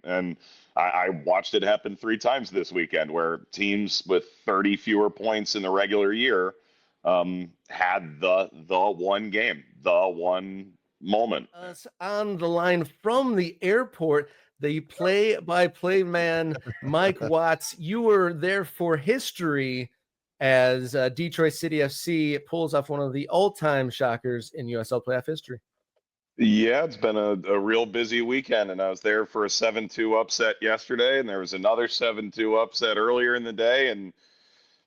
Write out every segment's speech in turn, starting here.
And I watched it happen 3 times this weekend where teams with 30 fewer points in the regular year had the one game, the one moment. Us on the line from the airport, the play-by-play man, Mike Watts. You were there for history as Detroit City FC pulls off one of the all-time shockers in USL playoff history. Yeah, it's been a real busy weekend, and I was there for a 7-2 upset yesterday, and there was another 7-2 upset earlier in the day. And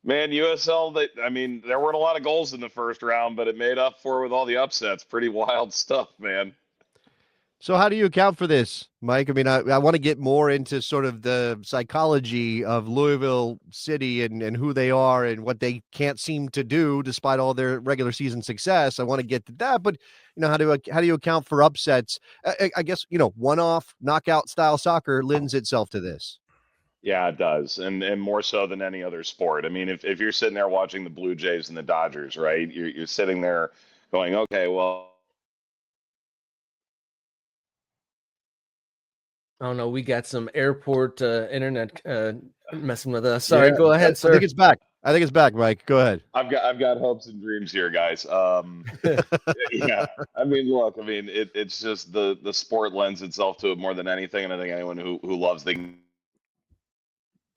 man, USL, there weren't a lot of goals in the first round, but it made up for it with all the upsets. Pretty wild stuff, man. So how do you account for this, Mike? I mean, I want to get more into sort of the psychology of Louisville City and who they are and what they can't seem to do despite all their regular season success. I want to get to that, but how do you account for upsets? I guess, one-off knockout style soccer lends itself to this. Yeah, it does, and more so than any other sport. I mean, if you're sitting there watching the Blue Jays and the Dodgers, right? You're sitting there going, okay, well. Oh no, we got some airport internet messing with us. Sorry, go ahead, sir. I think it's back, Mike. Go ahead. I've got hopes and dreams here, guys. Yeah. I mean, look, it's just the sport lends itself to it more than anything, and I think anyone who loves the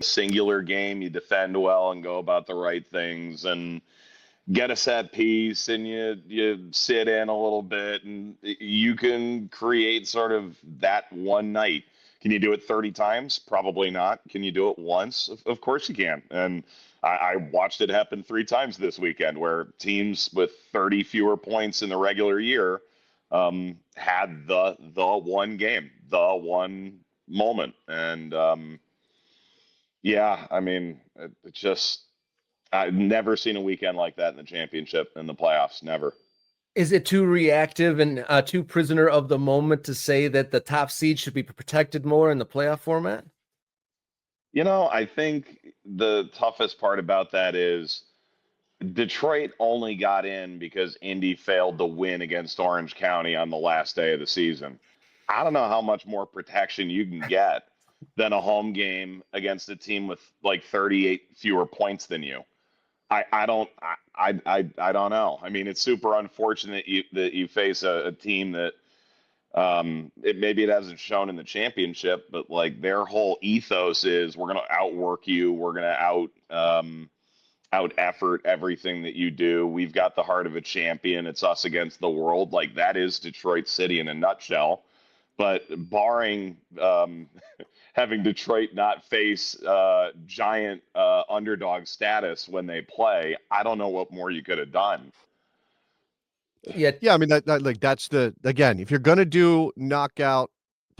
singular game, you defend well and go about the right things and get a set piece and you sit in a little bit and you can create sort of that one night. Can you do it 30 times? Probably not. Can you do it once? Of course you can. And I watched it happen 3 times this weekend where teams with 30 fewer points in the regular year had the one game, the one moment. And it just I've never seen a weekend like that in the championship and the playoffs. Never. Is it too reactive and too prisoner of the moment to say that the top seed should be protected more in the playoff format? I think the toughest part about that is Detroit only got in because Indy failed to win against Orange County on the last day of the season. I don't know how much more protection you can get than a home game against a team with like 38 fewer points than you. I don't know. I mean, it's super unfortunate that you face a team that maybe it hasn't shown in the championship, but like their whole ethos is we're going to outwork you. We're going to out effort everything that you do. We've got the heart of a champion. It's us against the world. Like that is Detroit City in a nutshell. But barring having Detroit not face giant underdog status when they play, I don't know what more you could have done. Yeah. I mean, that's again, if you're going to do knockout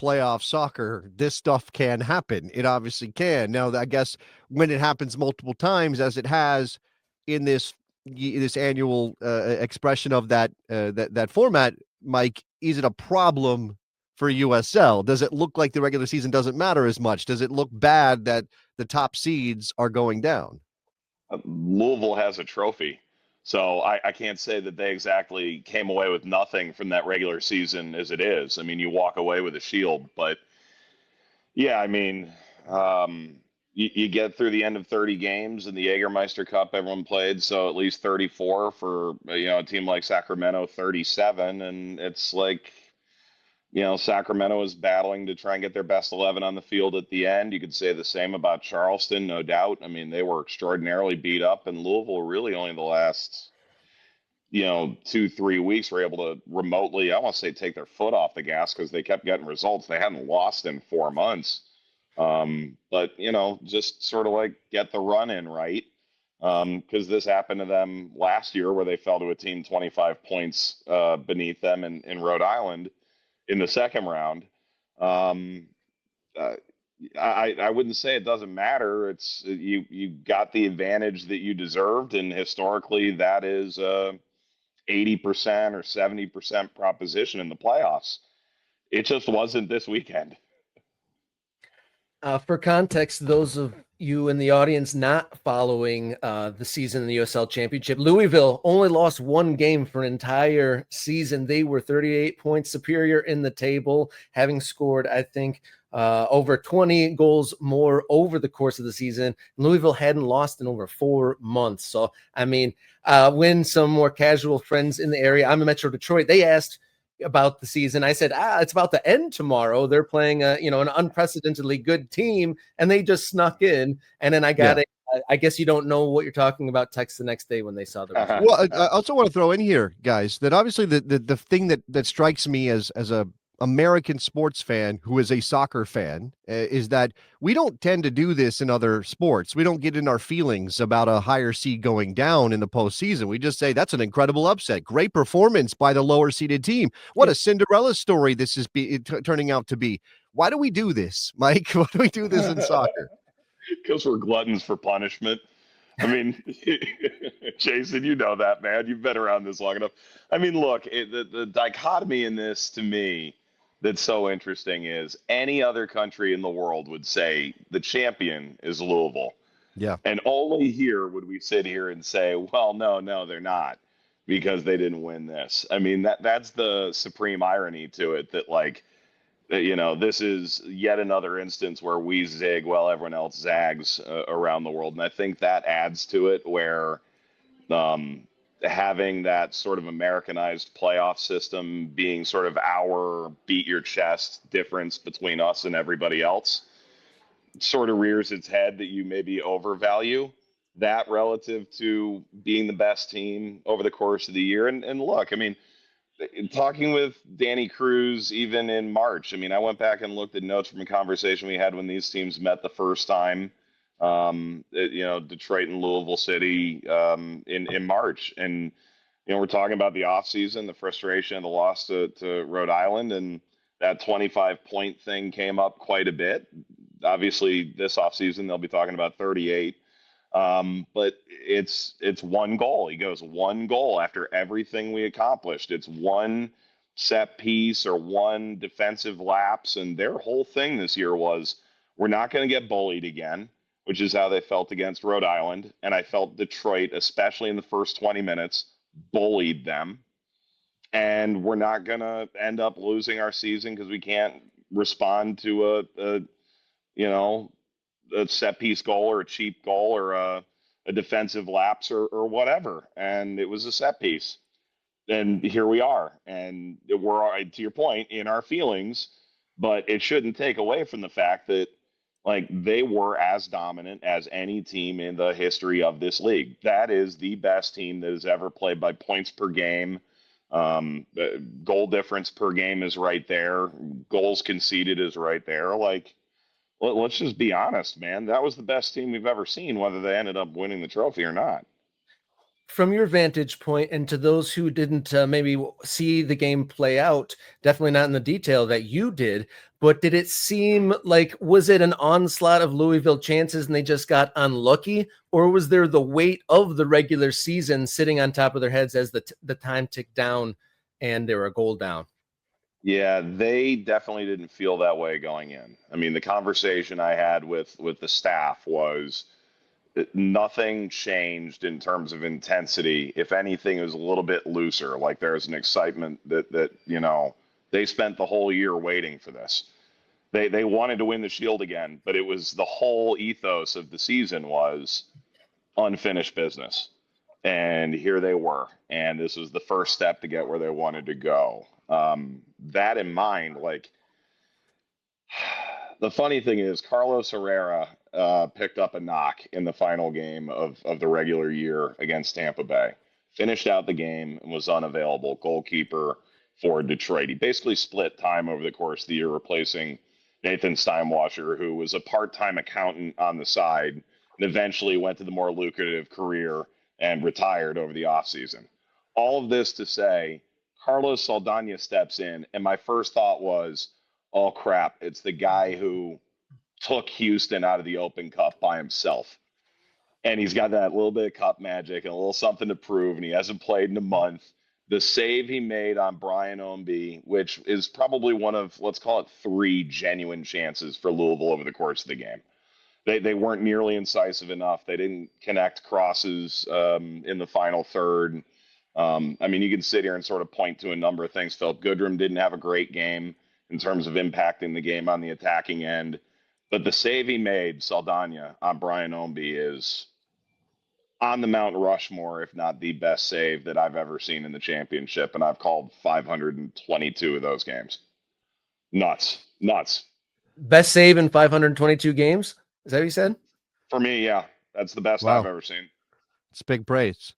playoff soccer, this stuff can happen. It obviously can. Now, I guess when it happens multiple times, as it has in this annual expression of that format, Mike, is it a problem for USL? Does it look like the regular season doesn't matter as much? Does it look bad that the top seeds are going down? Louisville has a trophy, so I can't say that they exactly came away with nothing from that regular season as it is. I mean, you walk away with a shield, but yeah, I mean, you get through the end of 30 games in the Jägermeister Cup, everyone played, so at least 34 for a team like Sacramento, 37, and it's like, Sacramento is battling to try and get their best 11 on the field at the end. You could say the same about Charleston, no doubt. I mean, they were extraordinarily beat up, and Louisville really only the last, 2-3 weeks were able to remotely, I want to say, take their foot off the gas because they kept getting results. They hadn't lost in 4 months. But, just sort of like get the run in right. Because this happened to them last year where they fell to a team 25 points beneath them in Rhode Island in the second round. I wouldn't say it doesn't matter. It's you got the advantage that you deserved, and historically that is 80% or 70% proposition in the playoffs. It just wasn't this weekend. For context, those of you in the audience not following the season in the USL Championship, Louisville only lost one game for an entire season. They were 38 points superior in the table, having scored, I think, over 20 goals more over the course of the season. Louisville hadn't lost in over 4 months. So, I mean, when some more casual friends in the area, I'm in Metro Detroit, they asked about the season. I said, it's about to end tomorrow. They're playing an unprecedentedly good team, and they just snuck in. And then I got it. I guess you don't know what you're talking about text the next day when they saw the result. Well, I also want to throw in here, guys, that obviously the thing that strikes me as a American sports fan who is a soccer fan is that we don't tend to do this in other sports. We don't get in our feelings about a higher seed going down in the postseason. We just say that's an incredible upset. Great performance by the lower seeded team. What a Cinderella story this is turning out to be. Why do we do this, Mike? Why do we do this in soccer? Because we're gluttons for punishment. I mean, Jason, you know that, man. You've been around this long enough. I mean, look, the dichotomy in this, to me, that's so interesting is any other country in the world would say the champion is Louisville. Yeah. And only here would we sit here and say, well, no, they're not, because they didn't win this. I mean, that's the supreme irony to it, that, like, this is yet another instance where we zig while everyone else zags around the world. And I think that adds to it, where having that sort of Americanized playoff system being sort of our beat your chest difference between us and everybody else sort of rears its head, that you maybe overvalue that relative to being the best team over the course of the year. And look, I mean, talking with Danny Cruz, even in March, I mean, I went back and looked at notes from a conversation we had when these teams met the first time, Detroit and Louisville City in March. And, we're talking about the offseason, the frustration of the loss to Rhode Island, and that 25-point thing came up quite a bit. Obviously, this offseason, they'll be talking about 38. But it's one goal. He goes, one goal after everything we accomplished. It's one set piece or one defensive lapse. And their whole thing this year was, we're not going to get bullied again, which is how they felt against Rhode Island. And I felt Detroit, especially in the first 20 minutes, bullied them. And we're not going to end up losing our season because we can't respond to a set piece goal or a cheap goal or a defensive lapse or whatever. And it was a set piece. And here we are. And we're, to your point, in our feelings, but it shouldn't take away from the fact that, like, they were as dominant as any team in the history of this league. That is the best team that has ever played by points per game. The goal difference per game is right there. Goals conceded is right there. Like, let's just be honest, man. That was the best team we've ever seen, whether they ended up winning the trophy or not. From your vantage point, and to those who didn't maybe see the game play out, definitely not in the detail that you did, but did it seem like, was it an onslaught of Louisville chances and they just got unlucky, or was there the weight of the regular season sitting on top of their heads as the time ticked down and they were a goal down? Yeah, they definitely didn't feel that way going in. I mean, the conversation I had with the staff was that nothing changed in terms of intensity. If anything, it was a little bit looser. Like, there's an excitement that they spent the whole year waiting for this. They wanted to win the Shield again, but it was the whole ethos of the season was unfinished business. And here they were. And this was the first step to get where they wanted to go. That in mind, like, the funny thing is Carlos Herrera picked up a knock in the final game of the regular year against Tampa Bay, finished out the game and was unavailable, goalkeeper for Detroit. He basically split time over the course of the year, replacing Nathan Steinwasser, who was a part-time accountant on the side and eventually went to the more lucrative career and retired over the offseason. All of this to say, Carlos Saldana steps in, and my first thought was, oh, crap, it's the guy who took Houston out of the Open Cup by himself. And he's got that little bit of cup magic and a little something to prove, and he hasn't played in a month. The save he made on Brian Ownby, which is probably one of, let's call it, 3 genuine chances for Louisville over the course of the game. They weren't nearly incisive enough. They didn't connect crosses in the final third. I mean, you can sit here and sort of point to a number of things. Philip Goodrum didn't have a great game in terms of impacting the game on the attacking end. But the save he made, Saldana, on Brian Ownby, is on the Mount Rushmore, if not the best save that I've ever seen in the championship. And I've called 522 of those games. Nuts. Best save in 522 games? Is that what you said? For me, yeah. That's the best I've ever seen. It's big praise.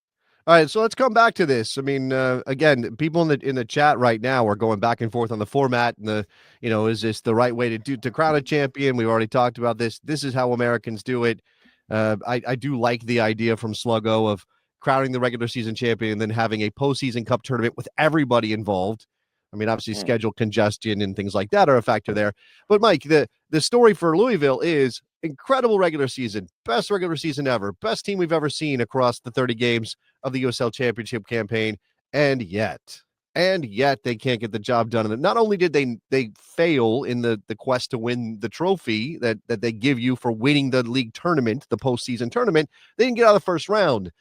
All right, so let's come back to this. I mean, again, people in the chat right now are going back and forth on the format and is this the right way to crown a champion? We've already talked about this. This is how Americans do it. I do like the idea from Sluggo of crowning the regular season champion and then having a postseason cup tournament with everybody involved. I mean, obviously schedule congestion and things like that are a factor there. But Mike, the story for Louisville is incredible regular season, best regular season ever, best team we've ever seen across the 30 games of the USL Championship campaign, and yet they can't get the job done. And not only did they fail in the quest to win the trophy that they give you for winning the league tournament, the postseason tournament, they didn't get out of the first round.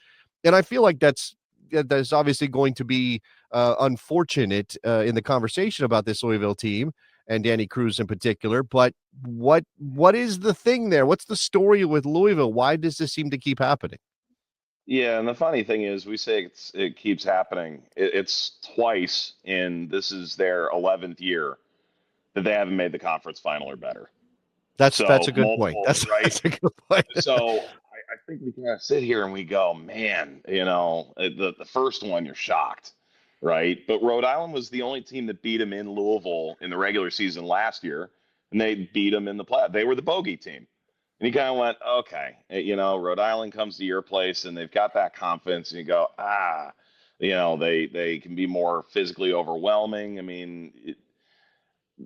And I feel like that's obviously going to be unfortunate in the conversation about this Louisville team and Danny Cruz in particular. But what is the thing there? What's the story with Louisville? Why does this seem to keep happening? Yeah, and the funny thing is, we say it keeps happening. It's twice this is their 11th year that they haven't made the conference final or better. That's a good point. That's a good point. So I think we kind of sit here and we go, man, the first one you're shocked, right? But Rhode Island was the only team that beat them in Louisville in the regular season last year, and they beat them in the play. They were the bogey team. And you kind of went, okay, Rhode Island comes to your place and they've got that confidence, and you go, they can be more physically overwhelming. I mean,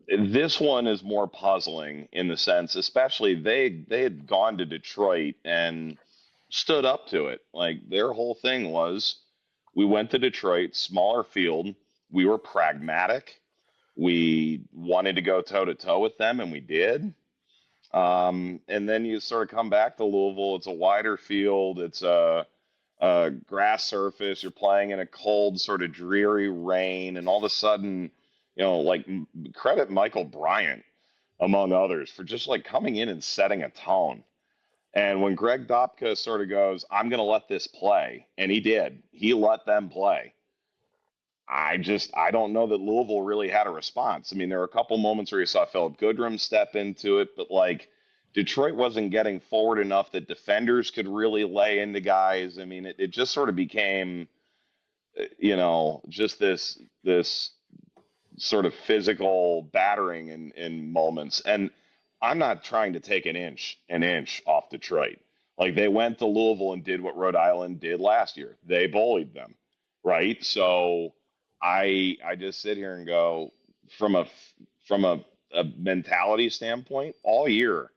this one is more puzzling in the sense, especially they had gone to Detroit and stood up to it. Like, their whole thing was, we went to Detroit, smaller field, we were pragmatic, we wanted to go toe-to-toe with them, and we did. And then you sort of come back to Louisville. It's a wider field. It's a grass surface. You're playing in a cold, sort of dreary rain. And all of a sudden, credit Michael Bryant, among others, for just coming in and setting a tone. And when Greg Dopka sort of goes, I'm going to let this play. And he did. He let them play. I don't know that Louisville really had a response. I mean, there were a couple moments where you saw Philip Goodrum step into it, but Detroit wasn't getting forward enough that defenders could really lay into guys. I mean, it just sort of became, just this sort of physical battering in moments. And I'm not trying to take an inch off Detroit. They went to Louisville and did what Rhode Island did last year. They bullied them, right? So I just sit here and go, from a mentality standpoint, all year,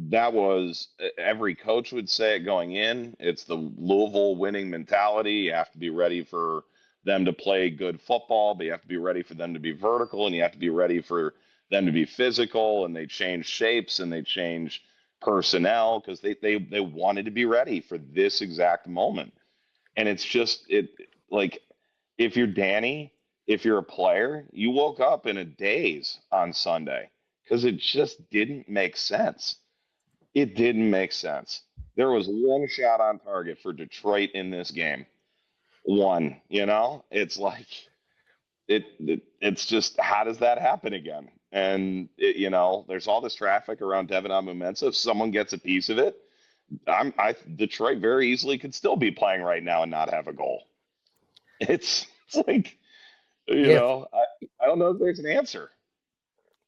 that was, every coach would say it going in. It's the Louisville winning mentality. You have to be ready for them to play good football, but you have to be ready for them to be vertical, and you have to be ready for them to be physical. And they changed shapes and they changed personnel because they wanted to be ready for this exact moment. And it's just if you're Danny, if you're a player, you woke up in a daze on Sunday because it just didn't make sense. It didn't make sense. There was one shot on target for Detroit in this game. One, it's it's just, how does that happen again? And there's all this traffic around Devin Amumensa. If someone gets a piece of it, Detroit very easily could still be playing right now and not have a goal. It's I don't know if there's an answer.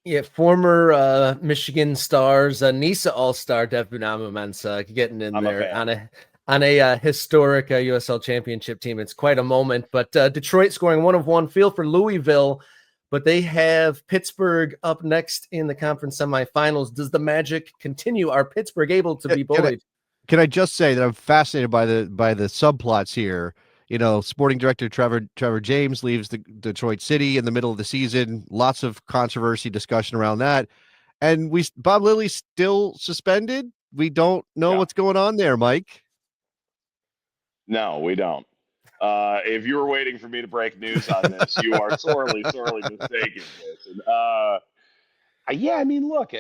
Yeah, former Michigan Stars, NISA All-Star Devin Amumensa getting in there on a historic USL Championship team. It's quite a moment. But Detroit scoring 1 of 1. Feel for Louisville, but they have Pittsburgh up next in the conference semifinals. Does the magic continue? Are Pittsburgh able to be bullied? Can I just say that I'm fascinated by the subplots here? Sporting director Trevor James leaves the Detroit City in the middle of the season. Lots of controversy, discussion around that. And Bob Lilly's still suspended, we don't know what's going on there, Mike. No, we don't. If you were waiting for me to break news on this, you are sorely mistaken, Jason. Yeah, I mean, look,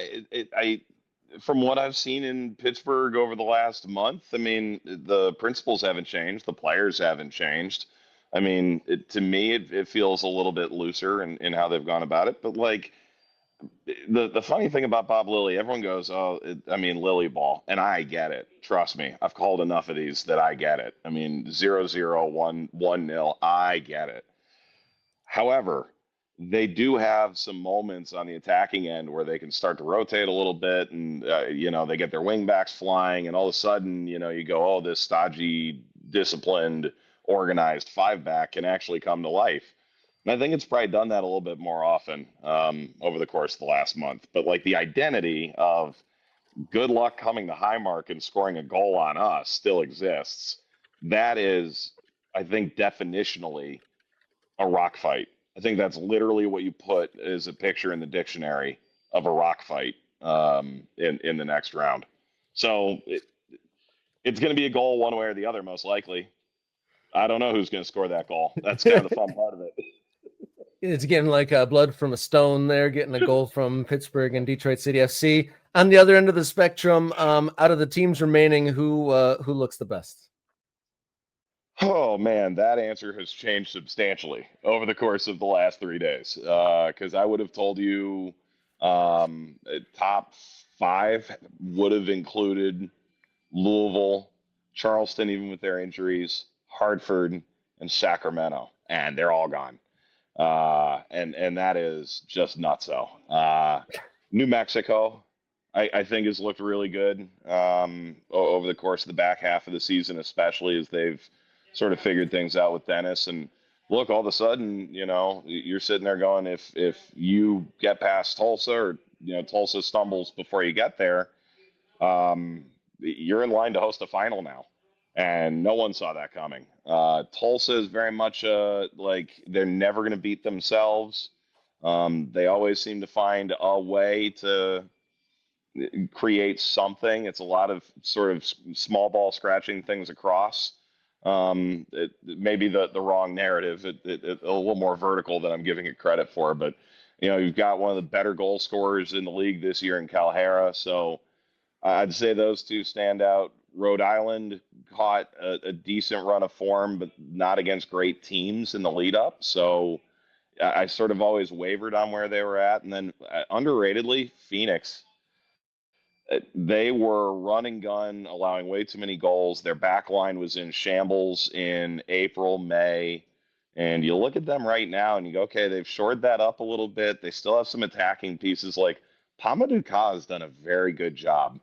from what I've seen in Pittsburgh over the last month, I mean, the principles haven't changed, the players haven't changed. I mean, to me, it feels a little bit looser in how they've gone about it. But like, the funny thing about Bob Lilly, everyone goes, "Oh, I mean, Lilly ball," and I get it. Trust me, I've called enough of these that I get it. I mean, 0-0, 1-1-0, I get it. However, they do have some moments on the attacking end where they can start to rotate a little bit, and they get their wing backs flying, and all of a sudden, you go, "Oh, this stodgy, disciplined, organized five back can actually come to life." And I think it's probably done that a little bit more often over the course of the last month. But like the identity of good luck coming to Highmark and scoring a goal on us still exists. That is, I think, definitionally a rock fight. I think that's literally what you put as a picture in the dictionary of a rock fight in the next round. So it's going to be a goal one way or the other, most likely. I don't know who's going to score that goal. That's kind of the fun part of it. It's getting like blood from a stone there, getting a goal from Pittsburgh and Detroit City FC. On the other end of the spectrum, out of the teams remaining, who looks the best? Oh, man, that answer has changed substantially over the course of the last 3 days. Because I would have told you top 5 would have included Louisville, Charleston, even with their injuries, Hartford, and Sacramento. And they're all gone. And that is just nutso. New Mexico, I think, has looked really good over the course of the back half of the season, especially as they've sort of figured things out with Dennis. And look, all of a sudden, you're sitting there going, if you get past Tulsa, or Tulsa stumbles before you get there, you're in line to host a final now. And no one saw that coming. Tulsa is very much like they're never going to beat themselves. They always seem to find a way to create something. It's a lot of sort of small ball scratching things across. It may be the wrong narrative. It a little more vertical than I'm giving it credit for. But, you've got one of the better goal scorers in the league this year in Calhara. So I'd say those two stand out. Rhode Island caught a decent run of form, but not against great teams in the lead up. So I sort of always wavered on where they were at. And then underratedly, Phoenix. They were run and gun, allowing way too many goals. Their back line was in shambles in April, May. And you look at them right now and you go, okay, they've shored that up a little bit. They still have some attacking pieces. Like Pamadou Ka has done a very good job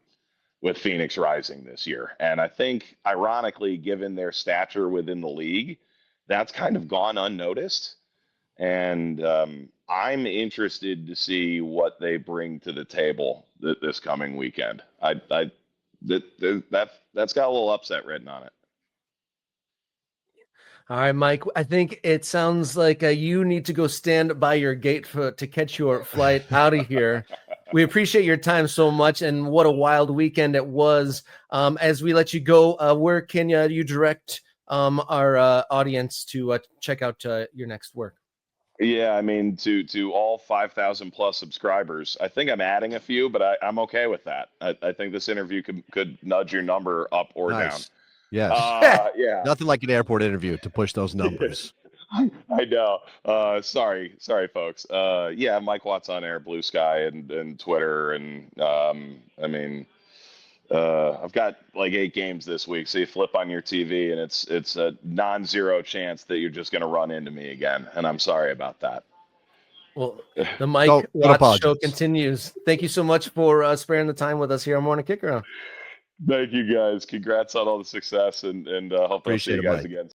with Phoenix Rising this year. And I think, ironically, given their stature within the league, that's kind of gone unnoticed. And I'm interested to see what they bring to the table this coming weekend. That's got a little upset written on it. All right, Mike, I think it sounds like you need to go stand by your gate to catch your flight out of here. We appreciate your time so much, and what a wild weekend it was. As we let you go, where can you direct our audience to check out your next work? Yeah, I mean, to all 5,000 plus subscribers, I think I'm adding a few, but I'm okay with that. I think this interview could nudge your number up or down. Yes. Yeah. Nothing like an airport interview to push those numbers. I know. Sorry, folks. Yeah, Mike Watts on Air, Blue Sky, and Twitter, and I've got like 8 games this week, so you flip on your TV, and it's a non-zero chance that you're just going to run into me again, and I'm sorry about that. Well, the Mike Watts show continues. Thank you so much for sparing the time with us here on Morning Kickaround. Thank you, guys. Congrats on all the success, and hopefully I'll see you guys again.